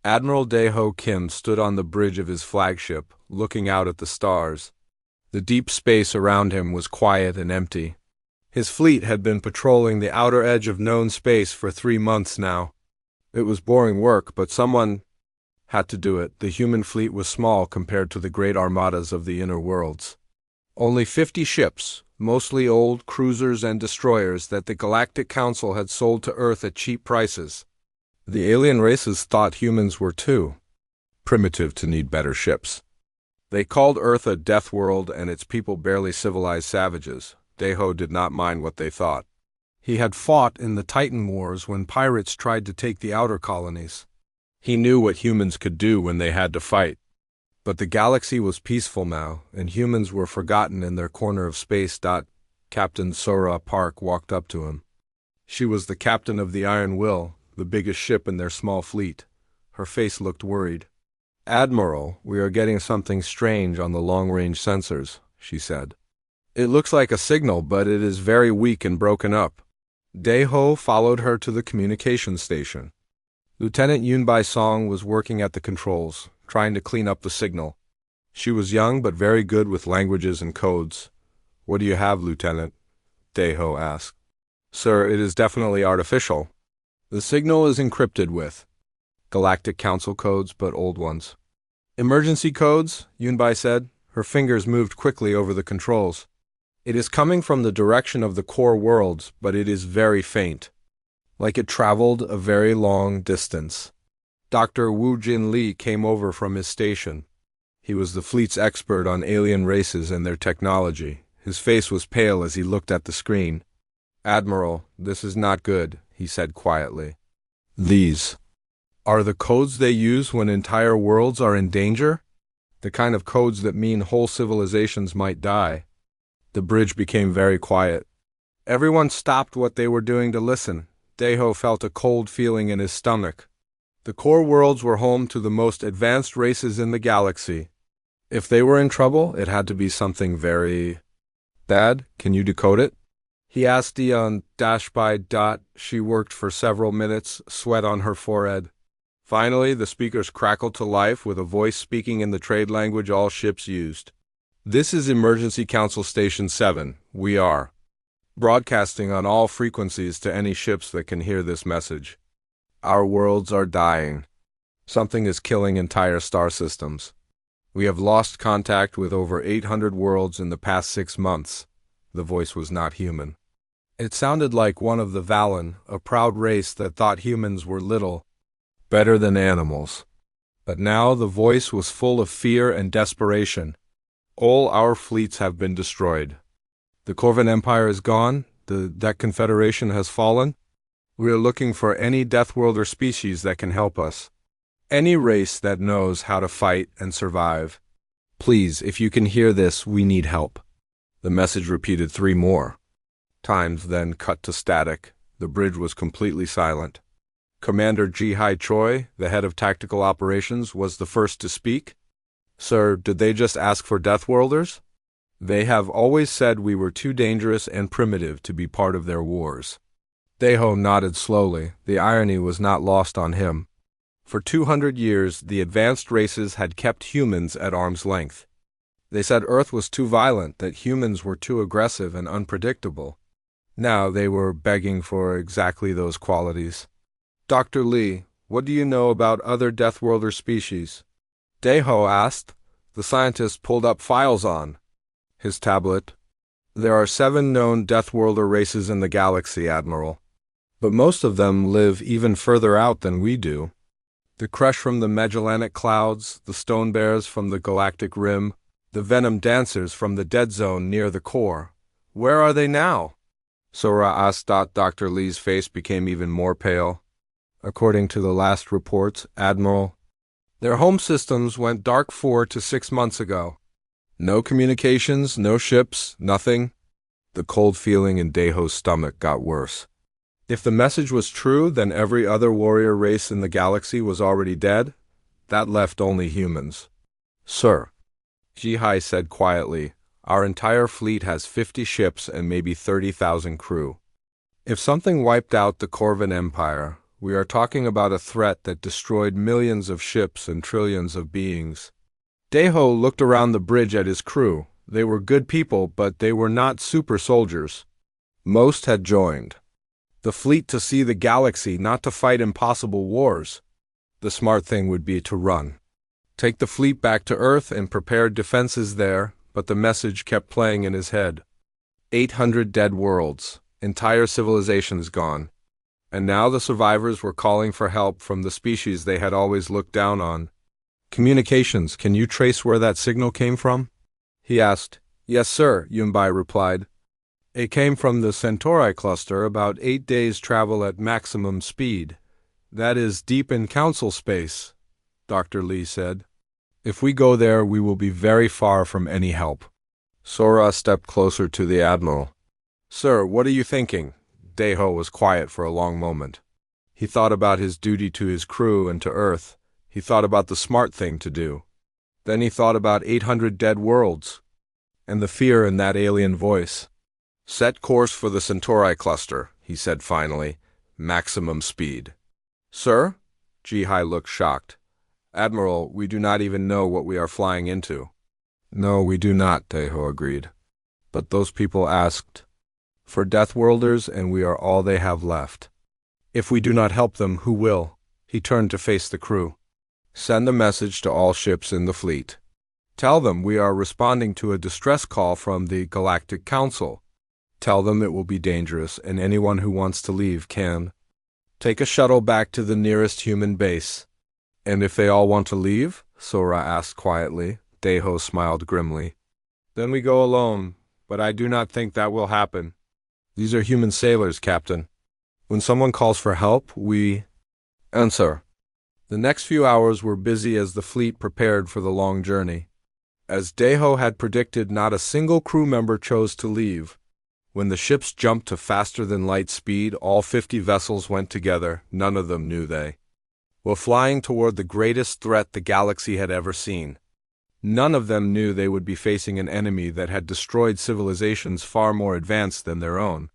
Admiral Daeho Kim stood on the bridge of his flagship, looking out at the stars. The deep space around him was quiet and empty. His fleet had been patrolling the outer edge of known space for 3 months now. It was boring work, but someone had to do it. The human fleet was small compared to the great armadas of the inner worlds. Only 50 ships, mostly old cruisers and destroyers that the Galactic Council had sold to Earth at cheap prices. The alien races thought humans were too primitive to need better ships. They called Earth a deathworld and its people barely civilized savages. Daeho did not mind what they thought. He had fought in the Titan Wars when pirates tried to take the outer colonies. He knew what humans could do when they had to fight. But the galaxy was peaceful now, and humans were forgotten in their corner of space. Captain Sora Park walked up to him. She was the captain of the Iron Will, the biggest ship in their small fleet. Her face looked worried. "Admiral, we are getting something strange on the long-range sensors," she said. "It looks like a signal, but it is very weak and broken up." Daeho followed her to the communication station. Lieutenant Yunbai Song was working at the controls, trying to clean up the signal. She was young but very good with languages and codes. "What do you have, Lieutenant?" Daeho asked. "Sir, it is definitely artificial. The signal is encrypted with Galactic Council codes, but old ones." "Emergency codes," Yunbai said. Her fingers moved quickly over the controls. "It is coming from the direction of the core worlds, but it is very faint, like it traveled a very long distance." Dr. Wu Jin Lee came over from his station. He was the fleet's expert on alien races and their technology. His face was pale as he looked at the screen. "Admiral, this is not good," he said quietly. "These are the codes they use when entire worlds are in danger? The kind of codes that mean whole civilizations might die." The bridge became very quiet. Everyone stopped what they were doing to listen. Daeho felt a cold feeling in his stomach. The core worlds were home to the most advanced races in the galaxy. If they were in trouble, it had to be something very bad. "Can you decode it?" he asked Dion _. She worked for several minutes, sweat on her forehead. Finally, the speakers crackled to life with a voice speaking in the trade language all ships used. "This is Emergency Council Station 7. We are broadcasting on all frequencies to any ships that can hear this message. Our worlds are dying. Something is killing entire star systems. We have lost contact with over 800 worlds in the past 6 months." The voice was not human. It sounded like one of the Valen, a proud race that thought humans were little better than animals. But now the voice was full of fear and desperation. "All our fleets have been destroyed. The Corvan Empire is gone. The Deck Confederation has fallen. We are looking for any Deathworlder species that can help us. Any race that knows how to fight and survive. Please, if you can hear this, we need help." The message repeated 3 more times, then cut to static. The bridge was completely silent. Commander Ji-Hai Choi, the head of tactical operations, was the first to speak. "Sir, did they just ask for Deathworlders? They have always said we were too dangerous and primitive to be part of their wars." Daeho nodded slowly. The irony was not lost on him. For 200 years, the advanced races had kept humans at arm's length. They said Earth was too violent, that humans were too aggressive and unpredictable. Now they were begging for exactly those qualities. "Dr. Lee, what do you know about other Deathworlder species?" Daeho asked. The scientist pulled up files on his tablet. "There are 7 known Deathworlder races in the galaxy, Admiral. But most of them live even further out than we do. The Crush from the Magellanic Clouds, the Stone Bears from the Galactic Rim, the Venom Dancers from the Dead Zone near the core. Where are they now?" Sora asked. Dr. Lee's face became even more pale. "According to the last reports, Admiral, their home systems went dark 4 to 6 months ago. No communications, no ships, nothing." The cold feeling in Daeho's stomach got worse. If the message was true, then every other warrior race in the galaxy was already dead. That left only humans. "Sir," Ji-Hai said quietly, "our entire fleet has 50 ships and maybe 30,000 crew. If something wiped out the Corvan Empire, We are talking about a threat that destroyed millions of ships and trillions of beings. Deho looked around the bridge at his crew. They were good people, but they were not super soldiers. Most had joined the fleet to see the galaxy, not to fight impossible wars. The smart thing would be to run. Take the fleet back to Earth and prepare defenses there, but the message kept playing in his head. 800 dead worlds, entire civilizations gone. And now the survivors were calling for help from the species they had always looked down on. Communications, can you trace where that signal came from? He asked. Yes, sir, Yunbai replied. It came from the Centauri cluster, about 8 days' travel at maximum speed. That is deep in council space, Dr. Lee said. If we go there, we will be very far from any help. Sora stepped closer to the Admiral. Sir, what are you thinking? Deho was quiet for a long moment. He thought about his duty to his crew and to Earth. He thought about the smart thing to do. Then he thought about 800 dead worlds, and the fear in that alien voice. Set course for the Centauri cluster, he said finally. Maximum speed. Sir? Jihai looked shocked. Admiral, we do not even know what we are flying into. No, we do not, Deho agreed. But those people asked for deathworlders, and we are all they have left. If we do not help them, who will? He turned to face the crew. Send a message to all ships in the fleet. Tell them we are responding to a distress call from the Galactic Council. Tell them it will be dangerous, and anyone who wants to leave can. Take a shuttle back to the nearest human base. And if they all want to leave? Sora asked quietly. Deho smiled grimly. Then we go alone, but I do not think that will happen. These are human sailors, Captain. When someone calls for help, we answer. The next few hours were busy as the fleet prepared for the long journey. As Deho had predicted, not a single crew member chose to leave. When the ships jumped to faster-than-light speed, all 50 vessels went together. None of them knew they were flying toward the greatest threat the galaxy had ever seen. None of them knew they would be facing an enemy that had destroyed civilizations far more advanced than their own.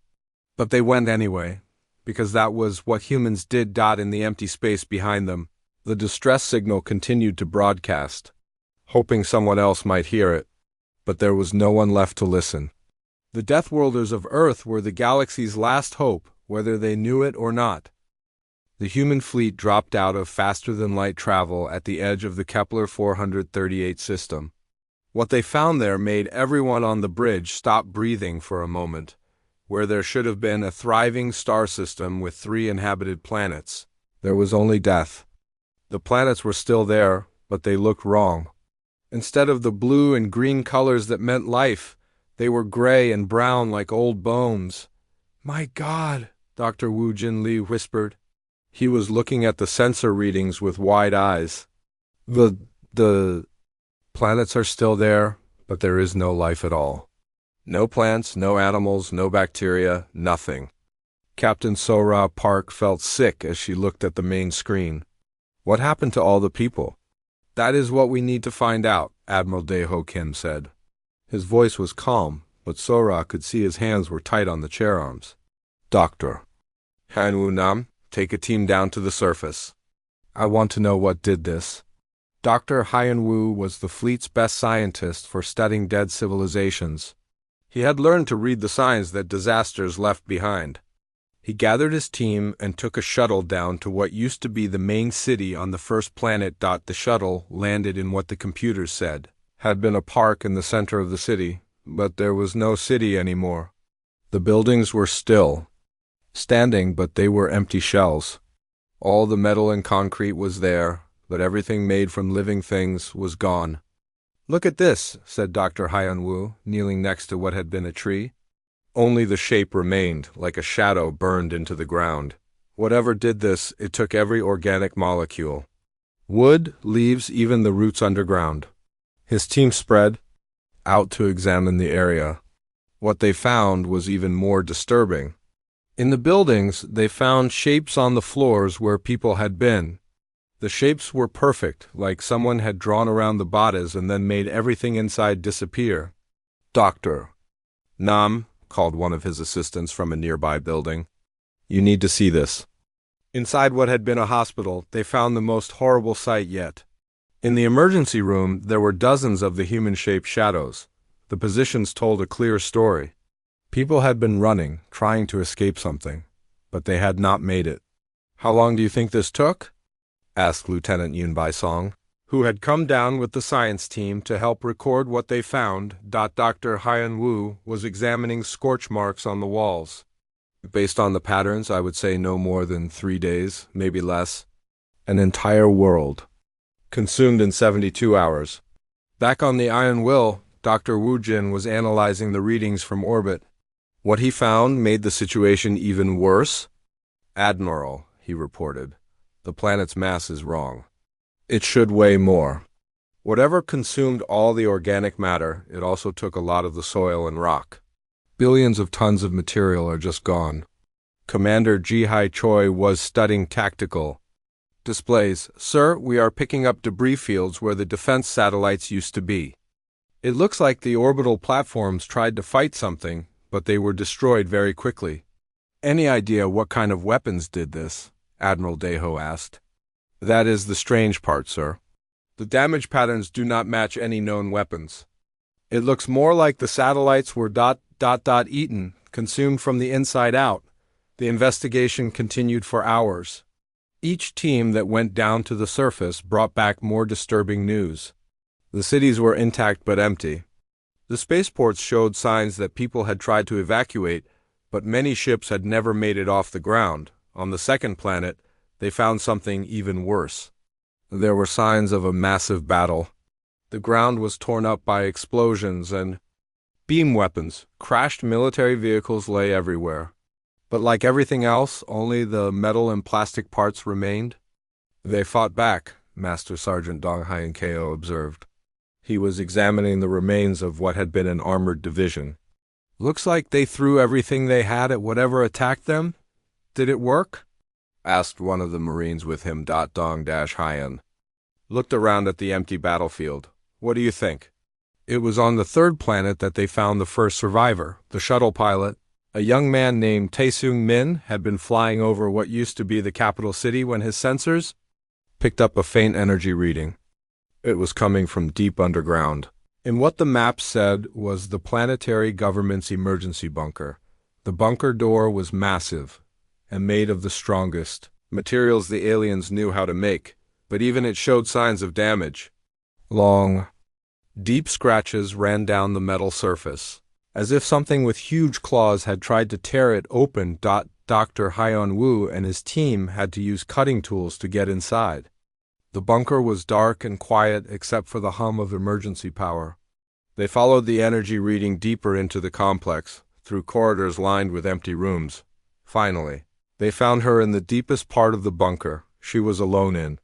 But they went anyway, because that was what humans did. In the empty space behind them, the distress signal continued to broadcast, hoping someone else might hear it. But there was no one left to listen. The Deathworlders of Earth were the galaxy's last hope, whether they knew it or not. The human fleet dropped out of faster-than-light travel at the edge of the Kepler 438 system. What they found there made everyone on the bridge stop breathing for a moment. Where there should have been a thriving star system with 3 inhabited planets, there was only death. The planets were still there, but they looked wrong. Instead of the blue and green colors that meant life, they were gray and brown like old bones. My God, Dr. Wu Jinli whispered. He was looking at the sensor readings with wide eyes. The planets are still there, but there is no life at all. No plants, no animals, no bacteria, nothing. Captain Sora Park felt sick as she looked at the main screen. What happened to all the people? That is what we need to find out, Admiral Deho Kim said. His voice was calm, but Sora could see his hands were tight on the chair arms. Doctor Hanwu Nam, take a team down to the surface. I want to know what did this. Dr. Hyan Wu was the fleet's best scientist for studying dead civilizations. He had learned to read the signs that disasters left behind. He gathered his team and took a shuttle down to what used to be the main city on the first planet. The shuttle landed in what the computers said had been a park in the center of the city, but there was no city anymore. The buildings were still standing, but they were empty shells. All the metal and concrete was there, but everything made from living things was gone. Look at this, said Dr. Hyan Wu, kneeling next to what had been a tree. Only the shape remained, like a shadow burned into the ground. Whatever did this, it took every organic molecule. Wood, leaves, even the roots underground. His team spread out to examine the area. What they found was even more disturbing. In the buildings, they found shapes on the floors where people had been. The shapes were perfect, like someone had drawn around the bodies and then made everything inside disappear. Doctor Nam, called one of his assistants from a nearby building. You need to see this. Inside what had been a hospital, they found the most horrible sight yet. In the emergency room, there were dozens of the human-shaped shadows. The positions told a clear story. People had been running, trying to escape something, but they had not made it. "How long do you think this took?" asked Lieutenant Yun Bai-song, who had come down with the science team to help record what they found. Dr. Hyun Woo was examining scorch marks on the walls. "Based on the patterns, I would say no more than 3 days, maybe less. An entire world consumed in 72 hours. Back on the Iron Will, Dr. Woo Jin was analyzing the readings from orbit. What he found made the situation even worse. "Admiral," he reported, "the planet's mass is wrong. It should weigh more. Whatever consumed all the organic matter, it also took a lot of the soil and rock. Billions of tons of material are just gone." Commander Ji-hai Choi was studying tactical displays. "Sir, we are picking up debris fields where the defense satellites used to be. It looks like the orbital platforms tried to fight something, but they were destroyed very quickly." "Any idea what kind of weapons did this?" Admiral Daeho asked. "That is the strange part, sir. The damage patterns do not match any known weapons. It looks more like the satellites were eaten, consumed from the inside out." The investigation continued for hours. Each team that went down to the surface brought back more disturbing news. The cities were intact but empty. The spaceports showed signs that people had tried to evacuate, but many ships had never made it off the ground. On the second planet, they found something even worse. There were signs of a massive battle. The ground was torn up by explosions and beam weapons. Crashed military vehicles lay everywhere. But like everything else, only the metal and plastic parts remained. "They fought back," Master Sergeant Dong Hyun Ko observed. He was examining the remains of what had been an armored division. "Looks like they threw everything they had at whatever attacked them. Did it work?" asked one of the Marines with him. Dong Hyun looked around at the empty battlefield. "What do you think?" It was on the third planet that they found the first survivor, the shuttle pilot. A young man named Tae-Seung Min had been flying over what used to be the capital city when his sensors picked up a faint energy reading. It was coming from deep underground. And what the map said was the planetary government's emergency bunker. The bunker door was massive and made of the strongest materials the aliens knew how to make, but even it showed signs of damage. Long, deep scratches ran down the metal surface, as if something with huge claws had tried to tear it open. Dr. Hyun Woo and his team had to use cutting tools to get inside. The bunker was dark and quiet except for the hum of emergency power. They followed the energy reading deeper into the complex, through corridors lined with empty rooms. Finally, they found her in the deepest part of the bunker. She was alone in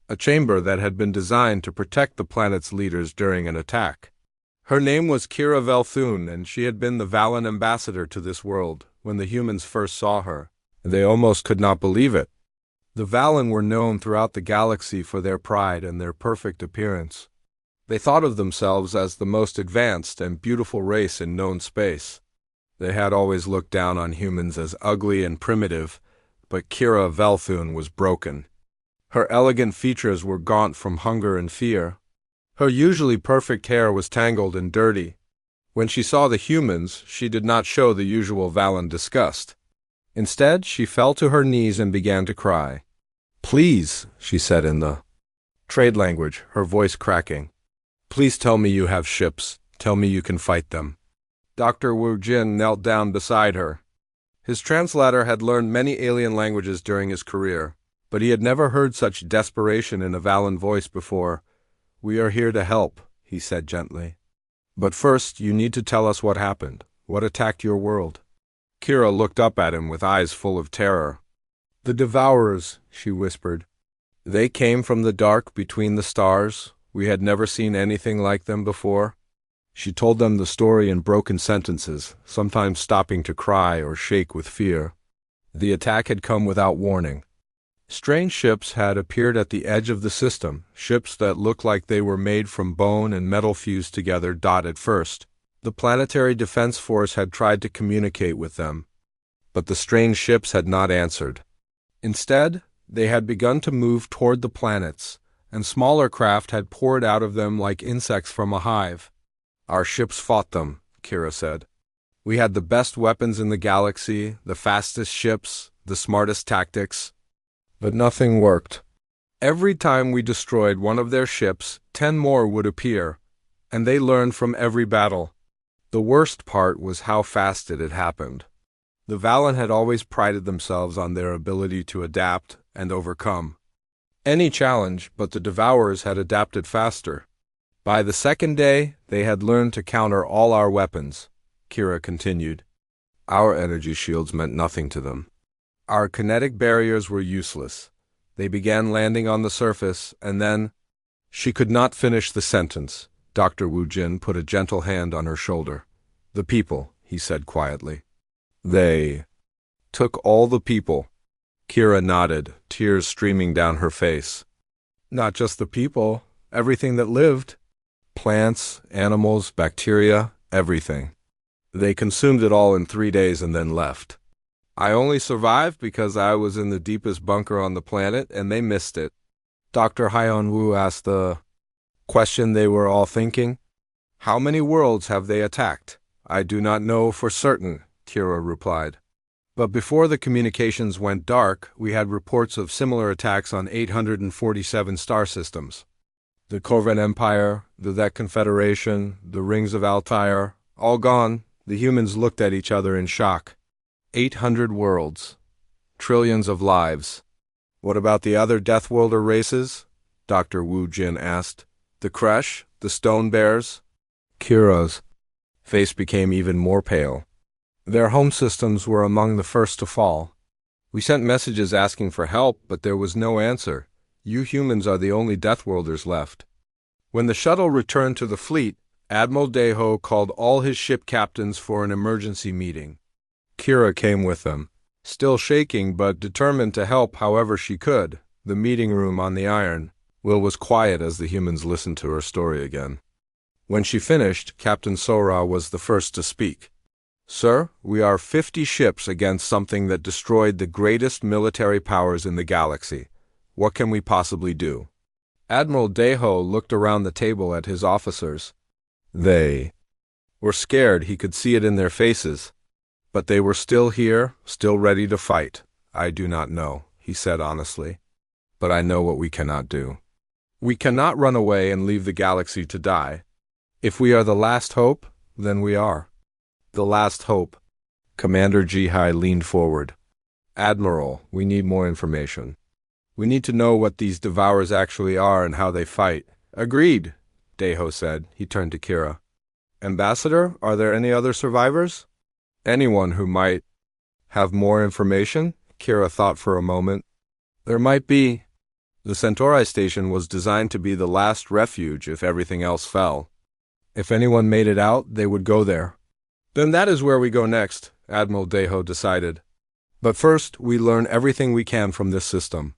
a chamber that had been designed to protect the planet's leaders during an attack. Her name was Kira Velthun, and she had been the Valen ambassador to this world. When the humans first saw her, they almost could not believe it. The Valen were known throughout the galaxy for their pride and their perfect appearance. They thought of themselves as the most advanced and beautiful race in known space. They had always looked down on humans as ugly and primitive, but Kira Velthun was broken. Her elegant features were gaunt from hunger and fear. Her usually perfect hair was tangled and dirty. When she saw the humans, she did not show the usual Valen disgust. Instead, she fell to her knees and began to cry. "Please," she said in the trade language, her voice cracking. "Please tell me you have ships. Tell me you can fight them." Dr. Woo Jin knelt down beside her. His translator had learned many alien languages during his career, but he had never heard such desperation in a Valen voice before. "We are here to help," he said gently. "But first, you need to tell us what happened. What attacked your world?" Kira looked up at him with eyes full of terror. "The Devourers," she whispered. "They came from the dark between the stars. We had never seen anything like them before." She told them the story in broken sentences, sometimes stopping to cry or shake with fear. The attack had come without warning. Strange ships had appeared at the edge of the system, ships that looked like they were made from bone and metal fused together. At first, the Planetary Defense Force had tried to communicate with them, but the strange ships had not answered. Instead, they had begun to move toward the planets, and smaller craft had poured out of them like insects from a hive. Our ships fought them, Kira said. We had the best weapons in the galaxy, the fastest ships, the smartest tactics. But nothing worked. Every time we destroyed one of their ships, 10 more would appear, and they learned from every battle. The worst part was how fast it had happened. The Valen had always prided themselves on their ability to adapt and overcome any challenge, but the Devourers had adapted faster. By the second day, they had learned to counter all our weapons, Kira continued. Our energy shields meant nothing to them. Our kinetic barriers were useless. They began landing on the surface, and then— She could not finish the sentence. Dr. Wu Jin put a gentle hand on her shoulder. The people, he said quietly. They took all the people. Kira nodded, tears streaming down her face. Not just the people, everything that lived. Plants, animals, bacteria, everything. They consumed it all in 3 days and then left. I only survived because I was in the deepest bunker on the planet and they missed it. Dr. Haiyan Wu asked the question they were all thinking. How many worlds have they attacked? I do not know for certain, Kira replied. But before the communications went dark, we had reports of similar attacks on 847 star systems. The Corvan Empire, the That Confederation, the Rings of Altair, all gone. The humans looked at each other in shock. 800 worlds. Trillions of lives. What about the other Deathworlder races? Dr. Wu Jin asked. The Kresh? The Stone Bears? Kira's face became even more pale. Their home systems were among the first to fall. We sent messages asking for help, but there was no answer. You humans are the only Deathworlders left. When the shuttle returned to the fleet, Admiral Deho called all his ship captains for an emergency meeting. Kira came with them, still shaking but determined to help however she could. The meeting room on the Iron Will was quiet as the humans listened to her story again. When she finished, Captain Sora was the first to speak. Sir, we are 50 ships against something that destroyed the greatest military powers in the galaxy. What can we possibly do? Admiral Deho looked around the table at his officers. They were scared, he could see it in their faces. But they were still here, still ready to fight. I do not know, he said honestly. But I know what we cannot do. We cannot run away and leave the galaxy to die. If we are the last hope, then we are. The last hope. Commander Jihai leaned forward. Admiral, we need more information. We need to know what these Devourers actually are and how they fight. Agreed, Deho said. He turned to Kira. Ambassador, are there any other survivors? Anyone who might have more information? Kira thought for a moment. There might be. The Centauri station was designed to be the last refuge if everything else fell. If anyone made it out, they would go there. Then that is where we go next, Admiral Deho decided. But first, we learn everything we can from this system.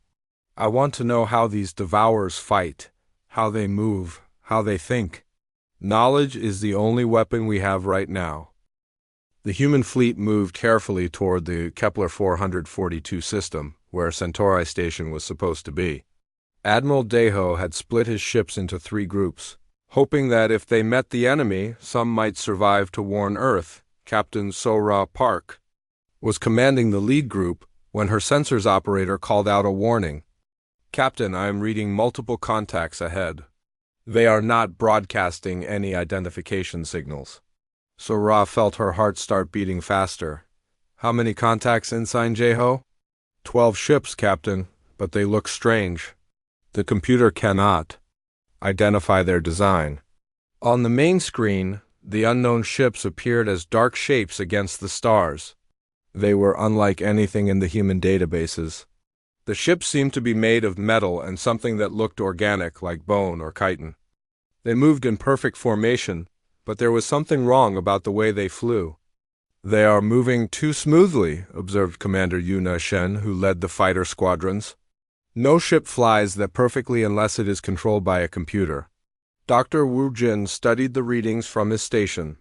I want to know how these Devourers fight, how they move, how they think. Knowledge is the only weapon we have right now. The human fleet moved carefully toward the Kepler 442 system, where Centauri Station was supposed to be. Admiral Deho had split his ships into 3 groups, hoping that if they met the enemy, some might survive to warn Earth. Captain Sora Park was commanding the lead group when her sensors operator called out a warning. Captain, I am reading multiple contacts ahead. They are not broadcasting any identification signals. Sora felt her heart start beating faster. How many contacts inside Jeho? 12 ships, Captain, but they look strange. The computer cannot identify their design. On the main screen, the unknown ships appeared as dark shapes against the stars. They were unlike anything in the human databases. The ships seemed to be made of metal and something that looked organic, like bone or chitin. They moved in perfect formation, but there was something wrong about the way they flew. They are moving too smoothly, observed Commander Yuna Shen, who led the fighter squadrons. No ship flies that perfectly unless it is controlled by a computer. Dr. Wu Jin studied the readings from his station.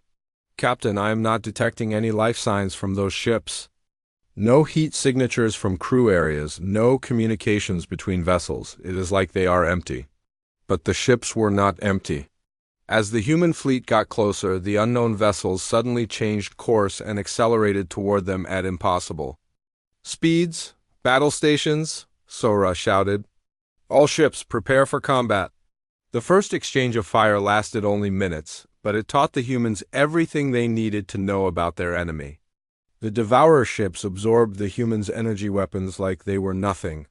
Captain, I am not detecting any life signs from those ships. No heat signatures from crew areas, no communications between vessels. It is like they are empty. But the ships were not empty. As the human fleet got closer, the unknown vessels suddenly changed course and accelerated toward them at impossible speeds. Battle stations, Sora shouted. All ships, prepare for combat. The first exchange of fire lasted only minutes, but it taught the humans everything they needed to know about their enemy. The Devourer ships absorbed the humans' energy weapons like they were nothing.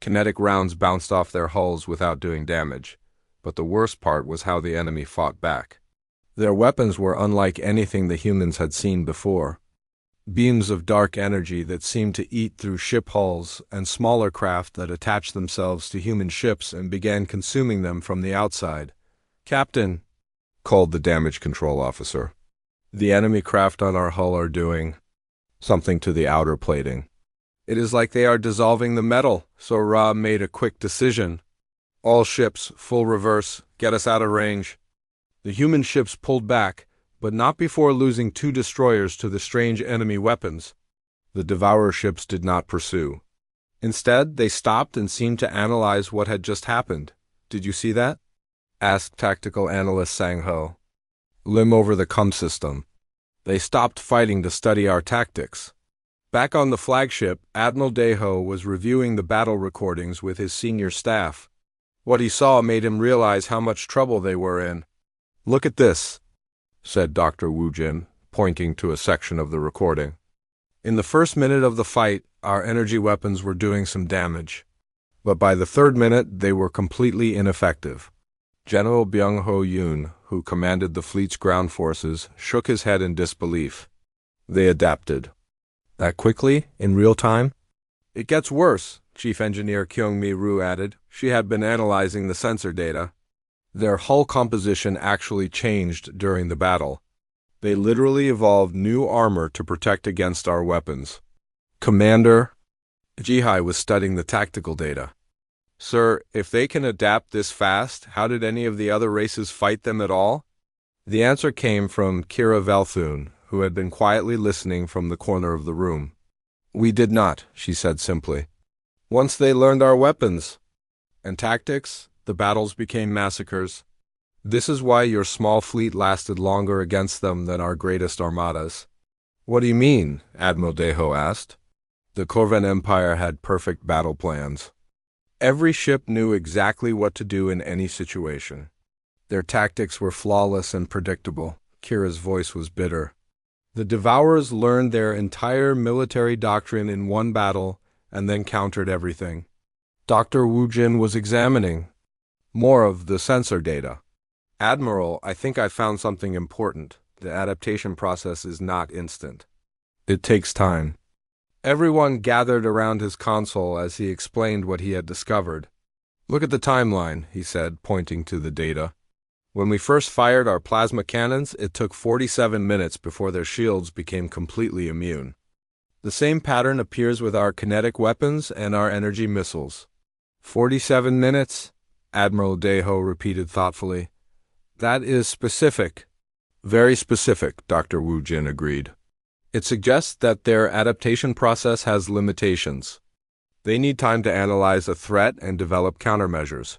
Kinetic rounds bounced off their hulls without doing damage, but the worst part was how the enemy fought back. Their weapons were unlike anything the humans had seen before. Beams of dark energy that seemed to eat through ship hulls and smaller craft that attached themselves to human ships and began consuming them from the outside. "Captain," called the damage control officer, "the enemy craft on our hull are doing something to the outer plating. It is like they are dissolving the metal," so Ra made a quick decision. "All ships, full reverse, get us out of range." The human ships pulled back, but not before losing 2 destroyers to the strange enemy weapons. The Devourer ships did not pursue. Instead, they stopped and seemed to analyze what had just happened. "Did you see that?" asked tactical analyst Sang Ho. "Limb over the cum system. They stopped fighting to study our tactics." Back on the flagship, Admiral Deho was reviewing the battle recordings with his senior staff. What he saw made him realize how much trouble they were in. "Look at this," said Dr. Wu Jin, pointing to a section of the recording. "In the first minute of the fight, our energy weapons were doing some damage. But by the 3rd minute, they were completely ineffective." General Byung-ho Yoon, who commanded the fleet's ground forces, shook his head in disbelief. "They adapted that quickly, in real time?" "It gets worse," Chief Engineer Kyung-mi Ru added. She had been analyzing the sensor data. "Their hull composition actually changed during the battle. They literally evolved new armor to protect against our weapons." "Commander?" Jihai was studying the tactical data. "Sir, if they can adapt this fast, how did any of the other races fight them at all?" The answer came from Kira Velthun, who had been quietly listening from the corner of the room. "We did not," she said simply. "Once they learned our weapons and tactics, the battles became massacres. This is why your small fleet lasted longer against them than our greatest armadas." "What do you mean?" Admiral Deho asked. "The Corvan Empire had perfect battle plans. Every ship knew exactly what to do in any situation. Their tactics were flawless and predictable." Kira's voice was bitter. "The Devourers learned their entire military doctrine in one battle and then countered everything." Dr. Wu Jin was examining more of the sensor data. "Admiral, I think I found something important. The adaptation process is not instant. It takes time." Everyone gathered around his console as he explained what he had discovered. "Look at the timeline," he said, pointing to the data. "When we first fired our plasma cannons, it took 47 minutes before their shields became completely immune. The same pattern appears with our kinetic weapons and our energy missiles." 47 minutes? Admiral Deho repeated thoughtfully. "That is specific." "Very specific," Dr. Wu Jin agreed. "It suggests that their adaptation process has limitations. They need time to analyze a threat and develop countermeasures."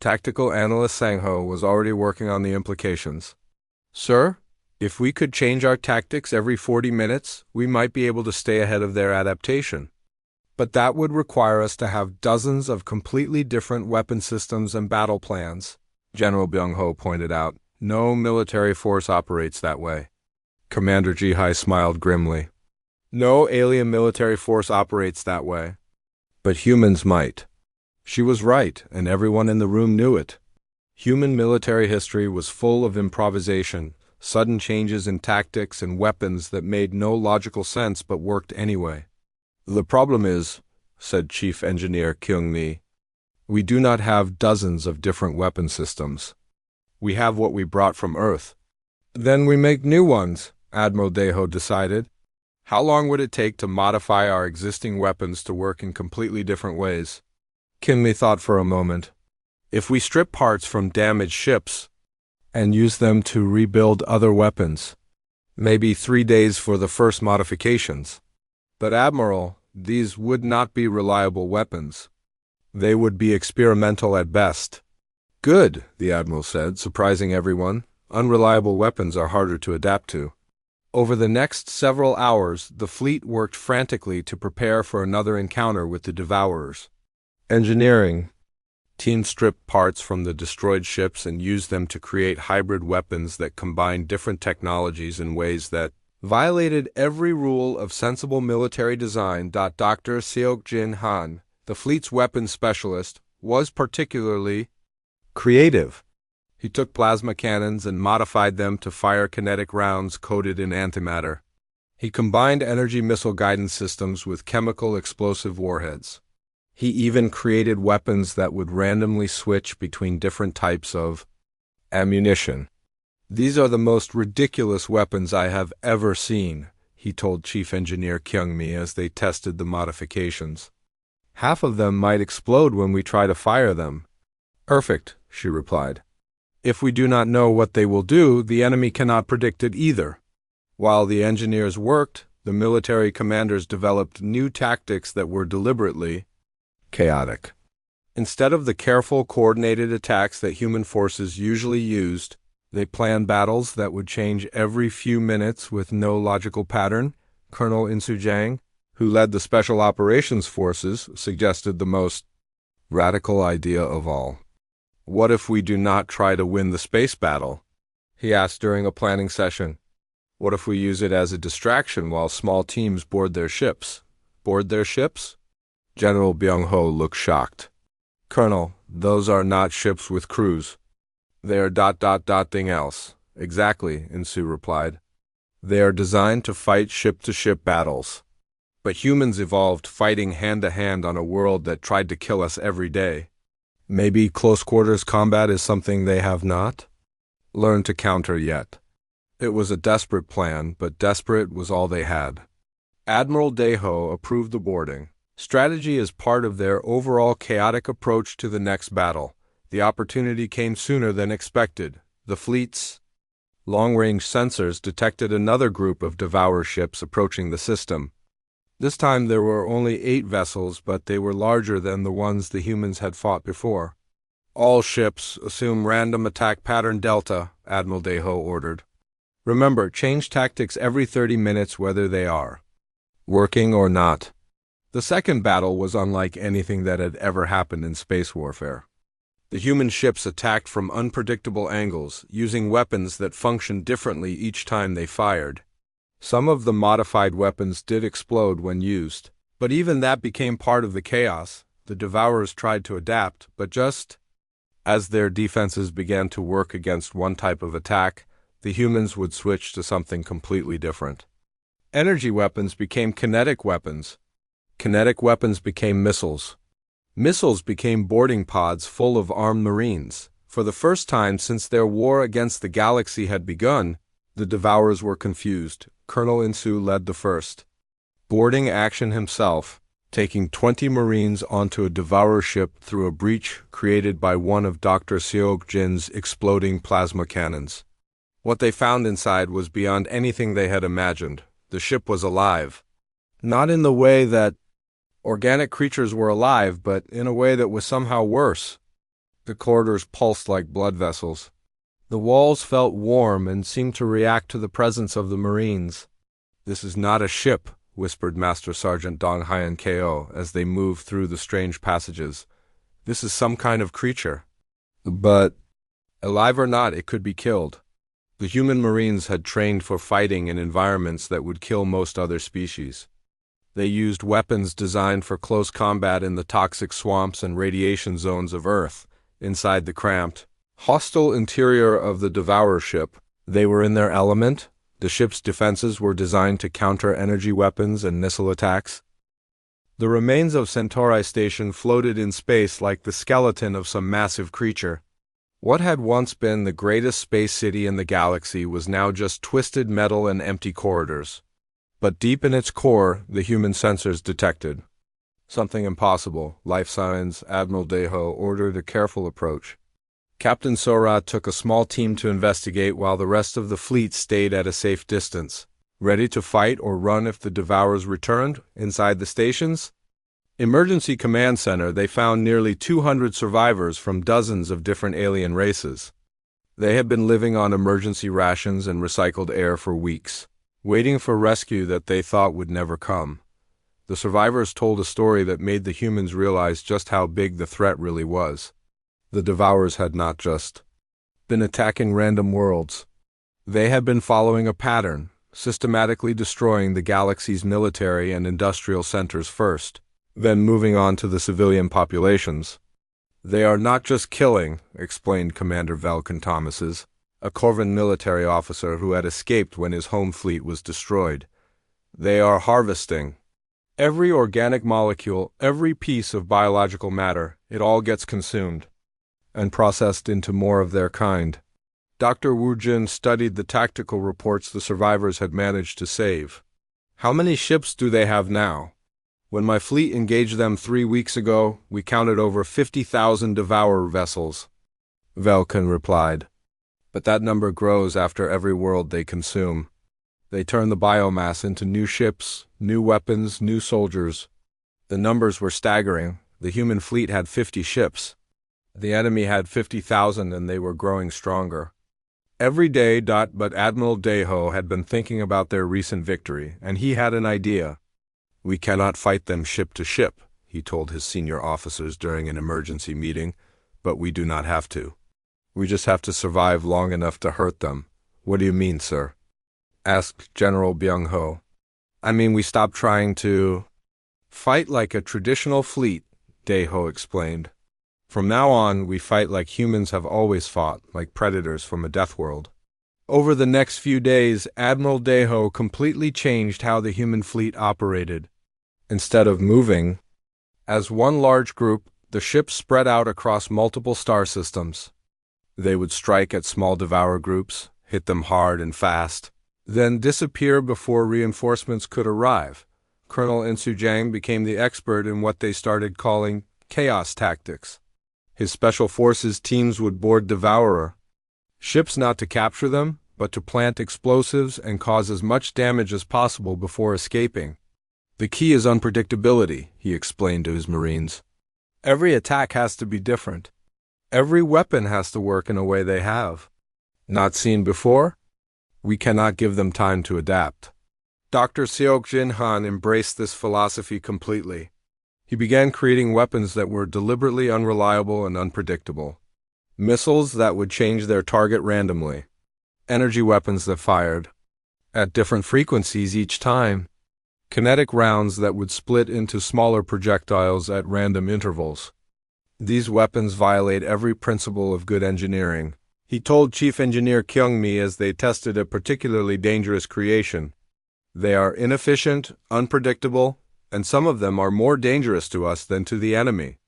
Tactical analyst Sang Ho was already working on the implications. "Sir, if we could change our tactics every 40 minutes, we might be able to stay ahead of their adaptation. But that would require us to have dozens of completely different weapon systems and battle plans," General Byung-ho pointed out. "No military force operates that way." Commander Jihai smiled grimly. "No alien military force operates that way. But humans might." She was right, and everyone in the room knew it. Human military history was full of improvisation, sudden changes in tactics and weapons that made no logical sense but worked anyway. "The problem is," said Chief Engineer Kyung-mi, "we do not have dozens of different weapon systems. We have what we brought from Earth." "Then we make new ones," Admiral Deho decided. "How long would it take to modify our existing weapons to work in completely different ways?" Kim-mi thought for a moment. "If we strip parts from damaged ships and use them to rebuild other weapons, maybe 3 days for the first modifications." But Admiral, these would not be reliable weapons. They would be experimental at best. Good, the Admiral said, surprising everyone. Unreliable weapons are harder to adapt to. Over the next several hours, the fleet worked frantically to prepare for another encounter with the Devourers. Engineering. Teams stripped parts from the destroyed ships and used them to create hybrid weapons that combined different technologies in ways that violated every rule of sensible military design. Dr. Seok-Jin Han, the fleet's weapons specialist, was particularly creative. He took plasma cannons and modified them to fire kinetic rounds coated in antimatter. He combined energy missile guidance systems with chemical explosive warheads. He even created weapons that would randomly switch between different types of ammunition. These are the most ridiculous weapons I have ever seen, he told Chief Engineer Kyung-mi as they tested the modifications. Half of them might explode when we try to fire them. Perfect, she replied. If we do not know what they will do, the enemy cannot predict it either. While the engineers worked, the military commanders developed new tactics that were deliberately chaotic. Instead of the careful, coordinated attacks that human forces usually used, they planned battles that would change every few minutes with no logical pattern. Colonel Insu Jang, who led the Special Operations Forces, suggested the most radical idea of all. What if we do not try to win the space battle? He asked during a planning session. What if we use it as a distraction while small teams board their ships? Board their ships? General Byung-ho looked shocked. Colonel, those are not ships with crews. They are thing else. Exactly, Insu replied. They are designed to fight ship-to-ship battles. But humans evolved fighting hand-to-hand on a world that tried to kill us every day. Maybe close-quarters combat is something they have not learned to counter yet. It was a desperate plan, but desperate was all they had. Admiral Daeho approved the boarding. Strategy is part of their overall chaotic approach to the next battle. The opportunity came sooner than expected. The fleet's long-range sensors detected another group of Devourer ships approaching the system. This time there were only 8 vessels, but they were larger than the ones the humans had fought before. All ships assume random attack pattern Delta, Admiral Daeho ordered. Remember, change tactics every 30 minutes whether they are working or not. The second battle was unlike anything that had ever happened in space warfare. The human ships attacked from unpredictable angles, using weapons that functioned differently each time they fired. Some of the modified weapons did explode when used, but even that became part of the chaos. The Devourers tried to adapt, but just as their defenses began to work against one type of attack, the humans would switch to something completely different. Energy weapons became kinetic weapons. Kinetic weapons became missiles. Missiles became boarding pods full of armed Marines. For the first time since their war against the galaxy had begun, the Devourers were confused. Colonel Insu led the first boarding action himself, taking 20 Marines onto a Devourer ship through a breach created by one of Dr. Seok-Jin's exploding plasma cannons. What they found inside was beyond anything they had imagined. The ship was alive. Not in the way that organic creatures were alive, but in a way that was somehow worse. The corridors pulsed like blood vessels. The walls felt warm and seemed to react to the presence of the Marines. "This is not a ship," whispered Master Sergeant Dong Hyan Ko as they moved through the strange passages. "This is some kind of creature. But, alive or not, it could be killed." The human Marines had trained for fighting in environments that would kill most other species. They used weapons designed for close combat in the toxic swamps and radiation zones of Earth, inside the cramped, hostile interior of the Devourer ship. They were in their element. The ship's defenses were designed to counter energy weapons and missile attacks. The remains of Centauri Station floated in space like the skeleton of some massive creature. What had once been the greatest space city in the galaxy was now just twisted metal and empty corridors. But deep in its core, the human sensors detected something impossible. Life signs. Admiral Daeho ordered a careful approach. Captain Sora took a small team to investigate while the rest of the fleet stayed at a safe distance. ready to fight or run if the Devourers returned inside the stations. Emergency Command Center, they found nearly 200 survivors from dozens of different alien races. They had been living on emergency rations and recycled air for weeks, waiting for rescue that they thought would never come. The survivors told a story that made the humans realize just how big the threat really was. The Devourers had not just been attacking random worlds. They had been following a pattern, systematically destroying the galaxy's military and industrial centers first, then moving on to the civilian populations. They are not just killing, explained Commander Velkin Thomases, a Corvan military officer who had escaped when his home fleet was destroyed. They are harvesting. Every organic molecule, every piece of biological matter, it all gets consumed and processed into more of their kind. Dr. Wu Jin studied the tactical reports the survivors had managed to save. How many ships do they have now? When my fleet engaged them 3 weeks ago, we counted over 50,000 Devourer vessels, Velkin replied. But that number grows after every world they consume. They turn the biomass into new ships, new weapons, new soldiers. The numbers were staggering. The human fleet had 50 ships. The enemy had 50,000 and they were growing stronger. Every day, but Admiral Deho had been thinking about their recent victory, and he had an idea. We cannot fight them ship to ship, he told his senior officers during an emergency meeting, but we do not have to. We just have to survive long enough to hurt them. What do you mean, sir? Asked General Byung-ho. I mean, we stop trying to fight like a traditional fleet, Deho explained. From now on, we fight like humans have always fought, like predators from a deathworld. Over the next few days, Admiral Deho completely changed how the human fleet operated. Instead of moving as one large group, the ships spread out across multiple star systems. They would strike at small Devourer groups, hit them hard and fast, then disappear before reinforcements could arrive. Colonel Insu Jang became the expert in what they started calling chaos tactics. His special forces teams would board Devourer ships not to capture them, but to plant explosives and cause as much damage as possible before escaping. The key is unpredictability, he explained to his Marines. Every attack has to be different. Every weapon has to work in a way they have not seen before. We cannot give them time to adapt. Dr. Seok Jin Han embraced this philosophy completely. He began creating weapons that were deliberately unreliable and unpredictable. Missiles that would change their target randomly. Energy weapons that fired at different frequencies each time. Kinetic rounds that would split into smaller projectiles at random intervals. These weapons violate every principle of good engineering, he told Chief Engineer Kyung-mi as they tested a particularly dangerous creation. They are inefficient, unpredictable, and some of them are more dangerous to us than to the enemy.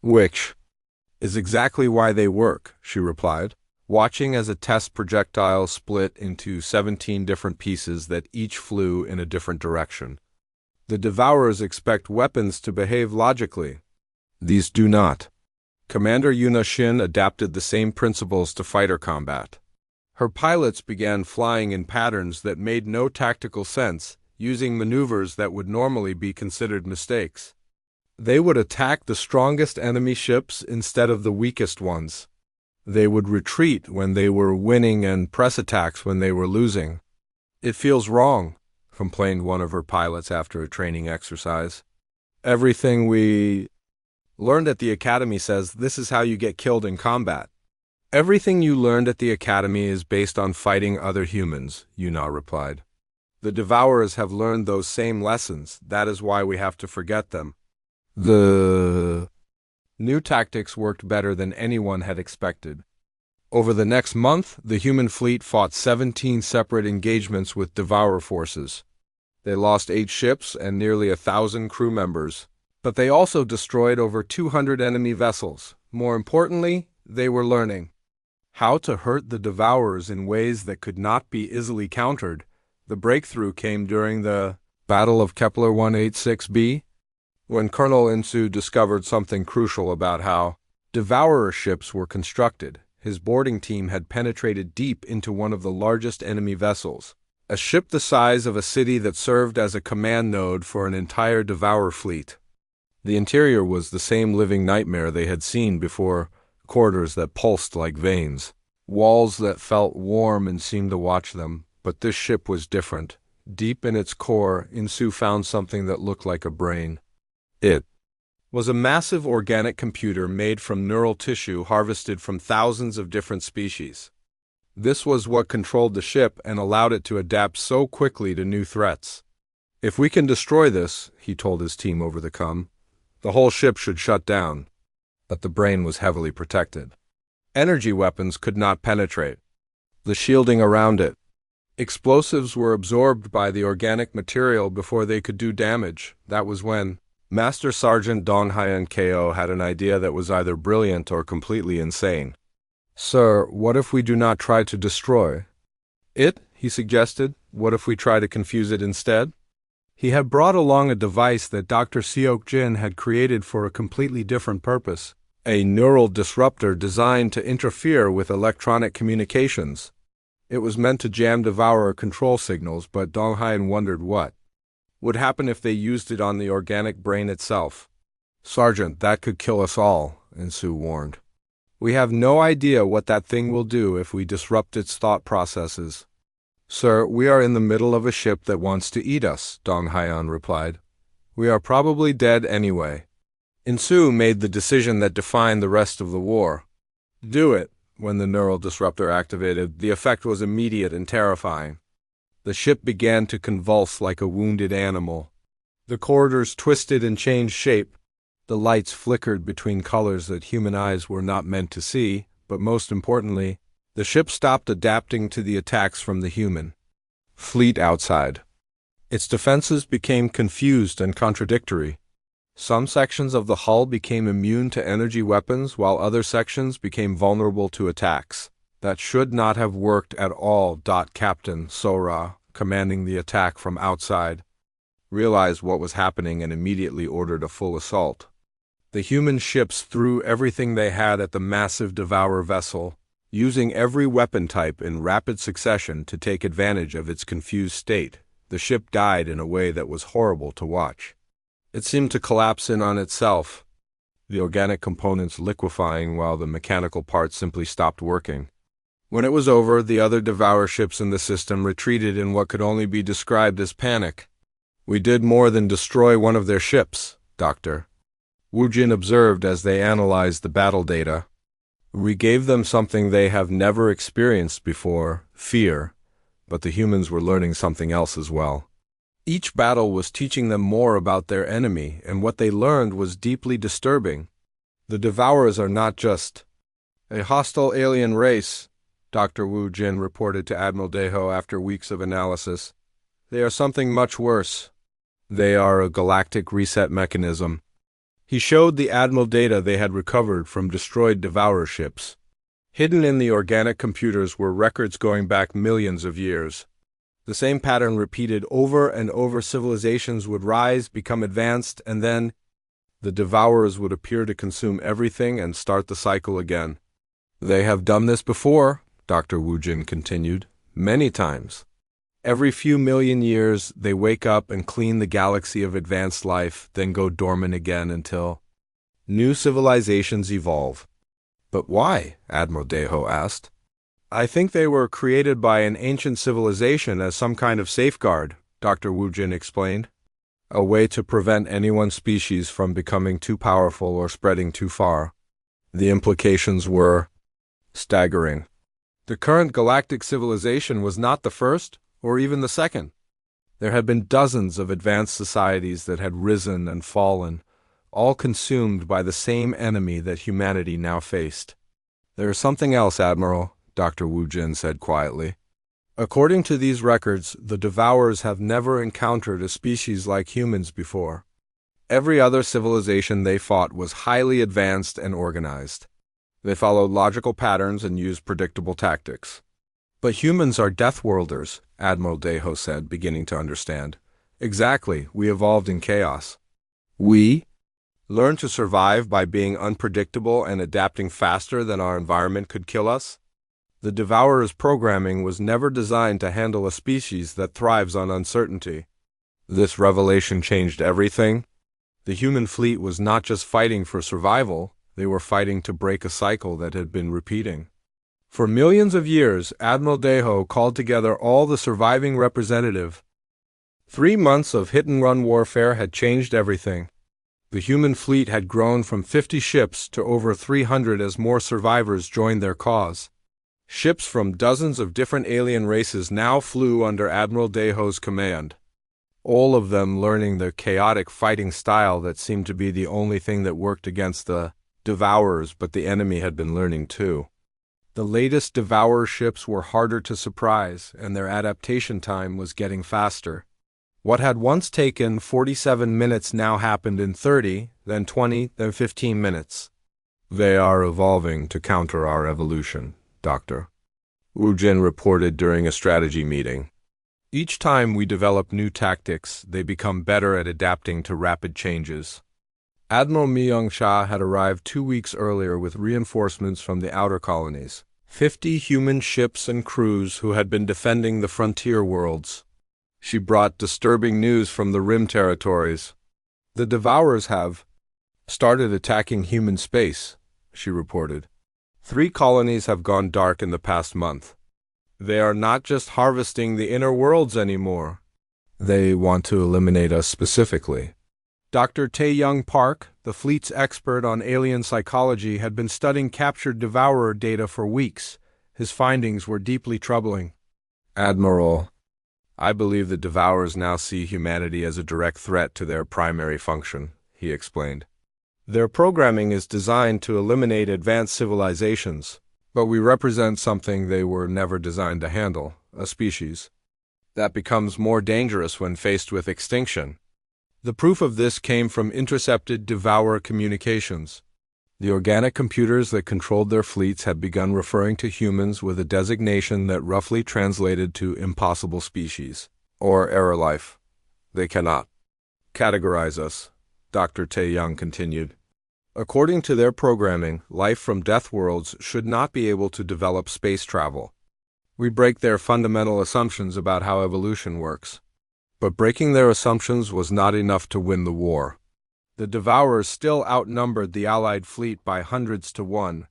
Which is exactly why they work, she replied, watching as a test projectile split into 17 different pieces that each flew in a different direction. The Devourers expect weapons to behave logically. These do not. Commander Yuna Shin adapted the same principles to fighter combat. Her pilots began flying in patterns that made no tactical sense, using maneuvers that would normally be considered mistakes. They would attack the strongest enemy ships instead of the weakest ones. They would retreat when they were winning and press attacks when they were losing. It feels wrong, complained one of her pilots after a training exercise. Everything we learned at the academy says this is how you get killed in combat. Everything you learned at the academy is based on fighting other humans, Yuna replied. The Devourers have learned those same lessons. That is why we have to forget them. The new tactics worked better than anyone had expected. Over the next month, the human fleet fought 17 separate engagements with Devourer forces. They lost 8 ships and nearly 1,000 crew members, but they also destroyed over 200 enemy vessels. More importantly, they were learning how to hurt the Devourers in ways that could not be easily countered. The breakthrough came during the Battle of Kepler 186b, when Colonel Insu discovered something crucial about how Devourer ships were constructed. His boarding team had penetrated deep into one of the largest enemy vessels, A ship the size of a city that served as a command node for an entire Devourer fleet. The interior was the same living nightmare they had seen before, corridors that pulsed like veins, walls that felt warm and seemed to watch them, but this ship was different. Deep in its core, Insu found something that looked like a brain. It was a massive organic computer made from neural tissue harvested from thousands of different species. This was what controlled the ship and allowed it to adapt so quickly to new threats. If we can destroy this, he told his team over the com, the whole ship should shut down. But the brain was heavily protected. Energy weapons could not penetrate the shielding around it. Explosives were absorbed by the organic material before they could do damage. That was when Master Sergeant Dong Haiyan Ko had an idea that was either brilliant or completely insane. Sir, what if we do not try to destroy it? He suggested. What if we try to confuse it instead? He had brought along a device that Dr. Seok Jin had created for a completely different purpose. A neural disruptor designed to interfere with electronic communications. It was meant to jam Devourer control signals, but Dong Haiyan wondered what would happen if they used it on the organic brain itself. Sergeant, that could kill us all, Insu warned. We have no idea what that thing will do if we disrupt its thought processes. Sir, we are in the middle of a ship that wants to eat us, Dong Haiyan replied. We are probably dead anyway. Insu made the decision that defined the rest of the war. Do it. When the neural disruptor activated, the effect was immediate and terrifying. The ship began to convulse like a wounded animal. The corridors twisted and changed shape. The lights flickered between colors that human eyes were not meant to see, but most importantly, the ship stopped adapting to the attacks from the human fleet outside. Its defenses became confused and contradictory. Some sections of the hull became immune to energy weapons, while other sections became vulnerable to attacks. That should not have worked at all. Captain Sora, commanding the attack from outside, realized what was happening and immediately ordered a full assault. The human ships threw everything they had at the massive Devourer vessel, using every weapon type in rapid succession to take advantage of its confused state. The ship died in a way that was horrible to watch. It seemed to collapse in on itself, the organic components liquefying while the mechanical parts simply stopped working. When it was over, the other Devourer ships in the system retreated in what could only be described as panic. We did more than destroy one of their ships, Doctor Wu Jin observed as they analyzed the battle data. We gave them something they have never experienced before, fear, but the humans were learning something else as well. Each battle was teaching them more about their enemy, and what they learned was deeply disturbing. The Devourers are not just a hostile alien race, Dr. Wu Jin reported to Admiral Deho after weeks of analysis. They are something much worse. They are a galactic reset mechanism. He showed the Admiral data they had recovered from destroyed Devourer ships. Hidden in the organic computers were records going back millions of years. The same pattern repeated over and over. Civilizations would rise, become advanced, and then the Devourers would appear to consume everything and start the cycle again. They have done this before, Dr. Wu Jin continued, many times. Every few million years, they wake up and clean the galaxy of advanced life, then go dormant again until new civilizations evolve. But why? Admiral Deho asked. I think they were created by an ancient civilization as some kind of safeguard, Dr. Wu Jin explained. A way to prevent any one species from becoming too powerful or spreading too far. The implications were staggering. The current galactic civilization was not the first, or even the second. There had been dozens of advanced societies that had risen and fallen, all consumed by the same enemy that humanity now faced. There is something else, Admiral, Dr. Wu Jin said quietly. According to these records, the Devourers have never encountered a species like humans before. Every other civilization they fought was highly advanced and organized. They followed logical patterns and used predictable tactics. But humans are deathworlders, Admiral Deho said, beginning to understand. Exactly, we evolved in chaos. We learned to survive by being unpredictable and adapting faster than our environment could kill us. The Devourer's programming was never designed to handle a species that thrives on uncertainty. This revelation changed everything. The human fleet was not just fighting for survival, they were fighting to break a cycle that had been repeating. For millions of years, Admiral Deho called together all the surviving representative. 3 months of hit-and-run warfare had changed everything. The human fleet had grown from 50 ships to over 300 as more survivors joined their cause. Ships from dozens of different alien races now flew under Admiral Deho's command, all of them learning the chaotic fighting style that seemed to be the only thing that worked against the Devourers, but the enemy had been learning too. The latest Devourer ships were harder to surprise, and their adaptation time was getting faster. What had once taken 47 minutes now happened in 30, then 20, then 15 minutes. They are evolving to counter our evolution, Doctor. Wu Jin reported during a strategy meeting. Each time we develop new tactics, they become better at adapting to rapid changes. Admiral Myung-sha had arrived 2 weeks earlier with reinforcements from the outer colonies. 50 human ships and crews who had been defending the frontier worlds. She brought disturbing news from the Rim territories. The Devourers have started attacking human space, she reported. 3 colonies have gone dark in the past month. They are not just harvesting the inner worlds anymore. They want to eliminate us specifically. Dr. Tae-young Park, the fleet's expert on alien psychology, had been studying captured Devourer data for weeks. His findings were deeply troubling. Admiral, I believe the Devourers now see humanity as a direct threat to their primary function, he explained. Their programming is designed to eliminate advanced civilizations, but we represent something they were never designed to handle, a species that becomes more dangerous when faced with extinction. The proof of this came from intercepted Devourer communications. The organic computers that controlled their fleets had begun referring to humans with a designation that roughly translated to impossible species, or error life. They cannot categorize us, Dr. Tae-young continued. According to their programming, life from deathworlds should not be able to develop space travel. We break their fundamental assumptions about how evolution works. But breaking their assumptions was not enough to win the war. The Devourers still outnumbered the Allied fleet by hundreds to 1,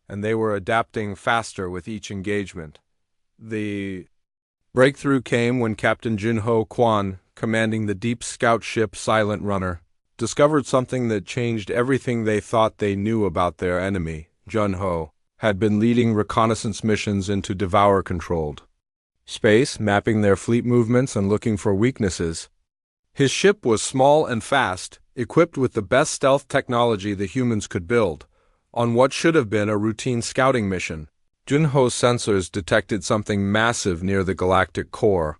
and they were adapting faster with each engagement. The breakthrough came when Captain Jin-ho Kwan, commanding the deep scout ship Silent Runner, discovered something that changed everything they thought they knew about their enemy. Jun-ho had been leading reconnaissance missions into Devourer-controlled space, mapping their fleet movements and looking for weaknesses. His ship was small and fast, equipped with the best stealth technology the humans could build. On what should have been a routine scouting mission, Jun-ho's sensors detected something massive near the galactic core.